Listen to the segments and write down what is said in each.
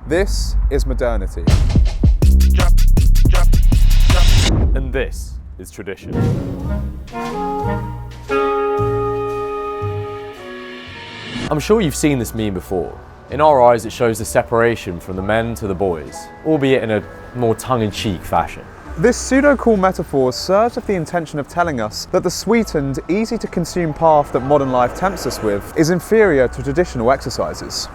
This is modernity. And this is tradition. I'm sure you've seen this meme before. In our eyes, it shows the separation from the men to the boys, albeit in a more tongue-in-cheek fashion. This pseudo-cool metaphor serves with the intention of telling us that the sweetened, easy-to-consume path that modern life tempts us with is inferior to traditional exercises.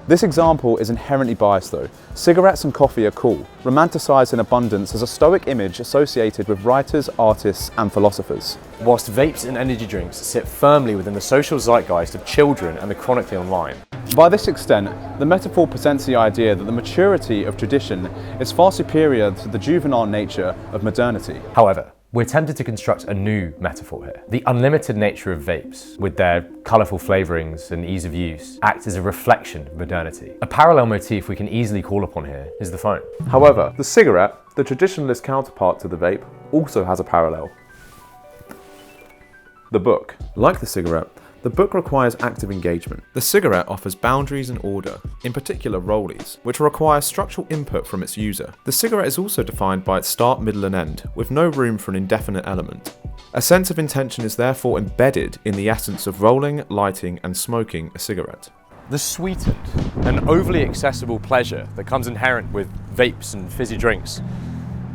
This example is inherently biased though. Cigarettes and coffee are cool, romanticised in abundance as a stoic image associated with writers, artists and philosophers. Whilst vapes and energy drinks sit firmly within the social zeitgeist of children and the chronically online. By this extent, the metaphor presents the idea that the maturity of tradition is far superior to the juvenile nature of modernity. However, we're tempted to construct a new metaphor here. The unlimited nature of vapes, with their colourful flavourings and ease of use, act as a reflection of modernity. A parallel motif we can easily call upon here is the phone. However, the cigarette, the traditionalist counterpart to the vape, also has a parallel. The book. Like the cigarette, the book requires active engagement. The cigarette offers boundaries and order, in particular rollies, which require structural input from its user. The cigarette is also defined by its start, middle and end, with no room for an indefinite element. A sense of intention is therefore embedded in the essence of rolling, lighting and smoking a cigarette. The sweetened and overly accessible pleasure that comes inherent with vapes and fizzy drinks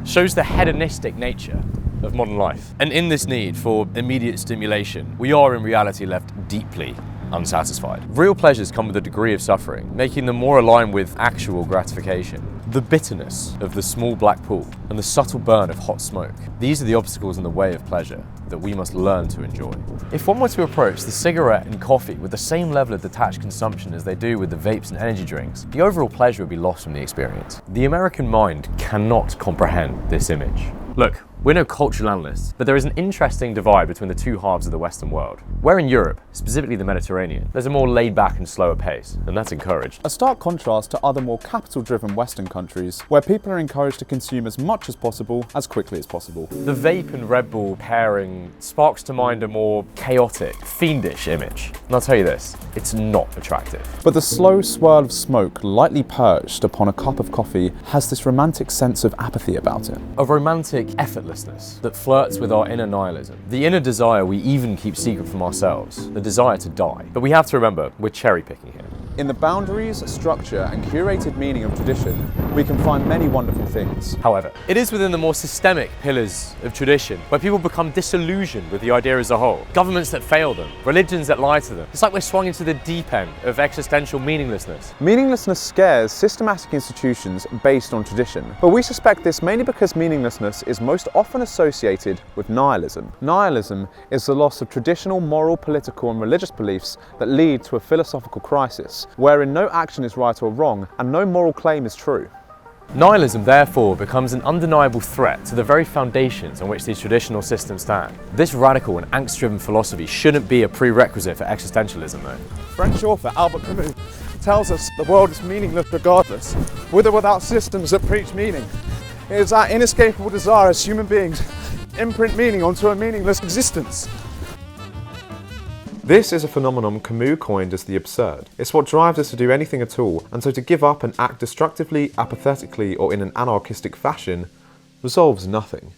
shows the hedonistic nature of modern life. And in this need for immediate stimulation, we are in reality left deeply unsatisfied. Real pleasures come with a degree of suffering, making them more aligned with actual gratification. The bitterness of the small black pool and the subtle burn of hot smoke. These are the obstacles in the way of pleasure that we must learn to enjoy. If one were to approach the cigarette and coffee with the same level of detached consumption as they do with the vapes and energy drinks, the overall pleasure would be lost from the experience. The American mind cannot comprehend this image. Look, we're no cultural analysts, but there is an interesting divide between the two halves of the Western world. Where in Europe, specifically the Mediterranean, there's a more laid-back and slower pace, and that's encouraged. A stark contrast to other more capital-driven Western countries, where people are encouraged to consume as much as possible, as quickly as possible. The vape and Red Bull pairing sparks to mind a more chaotic, fiendish image. And I'll tell you this, it's not attractive. But the slow swirl of smoke, lightly perched upon a cup of coffee, has this romantic sense of apathy about it. A romantic effortlessness that flirts with our inner nihilism. The inner desire we even keep secret from ourselves, the desire to die. But we have to remember, we're cherry picking here. In the boundaries, structure and curated meaning of tradition, we can find many wonderful things. However, it is within the more systemic pillars of tradition where people become disillusioned with the idea as a whole. Governments that fail them, religions that lie to them. It's like we're swung into the deep end of existential meaninglessness. Meaninglessness scares systematic institutions based on tradition, but we suspect this mainly because meaninglessness is most often associated with nihilism. Nihilism is the loss of traditional moral, political and religious beliefs that lead to a philosophical crisis, wherein no action is right or wrong and no moral claim is true. Nihilism, therefore, becomes an undeniable threat to the very foundations on which these traditional systems stand. This radical and angst-driven philosophy shouldn't be a prerequisite for existentialism, though. French author Albert Camus tells us the world is meaningless regardless, with or without systems that preach meaning. It is our inescapable desire as human beings imprint meaning onto a meaningless existence. This is a phenomenon Camus coined as the absurd. It's what drives us to do anything at all, and so to give up and act destructively, apathetically, or in an anarchistic fashion resolves nothing.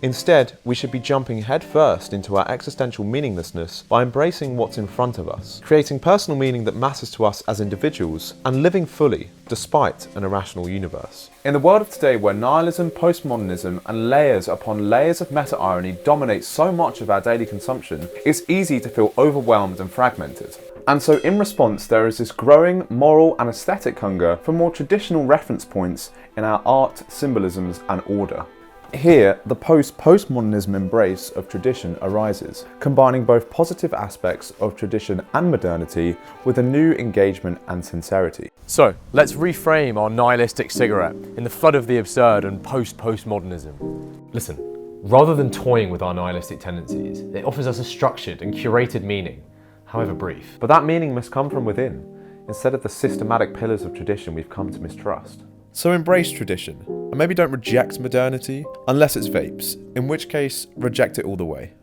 Instead, we should be jumping headfirst into our existential meaninglessness by embracing what's in front of us, creating personal meaning that matters to us as individuals, and living fully, despite an irrational universe. In the world of today where nihilism, postmodernism, and layers upon layers of meta-irony dominate so much of our daily consumption, it's easy to feel overwhelmed and fragmented. And so in response, there is this growing moral and aesthetic hunger for more traditional reference points in our art, symbolisms, and order. Here, the postmodernism embrace of tradition arises, combining both positive aspects of tradition and modernity with a new engagement and sincerity. So, let's reframe our nihilistic cigarette in the flood of the absurd and postmodernism. Listen, rather than toying with our nihilistic tendencies, it offers us a structured and curated meaning, however brief. But that meaning must come from within, instead of the systematic pillars of tradition we've come to mistrust. So embrace tradition, and maybe don't reject modernity, unless it's vapes, in which case, reject it all the way.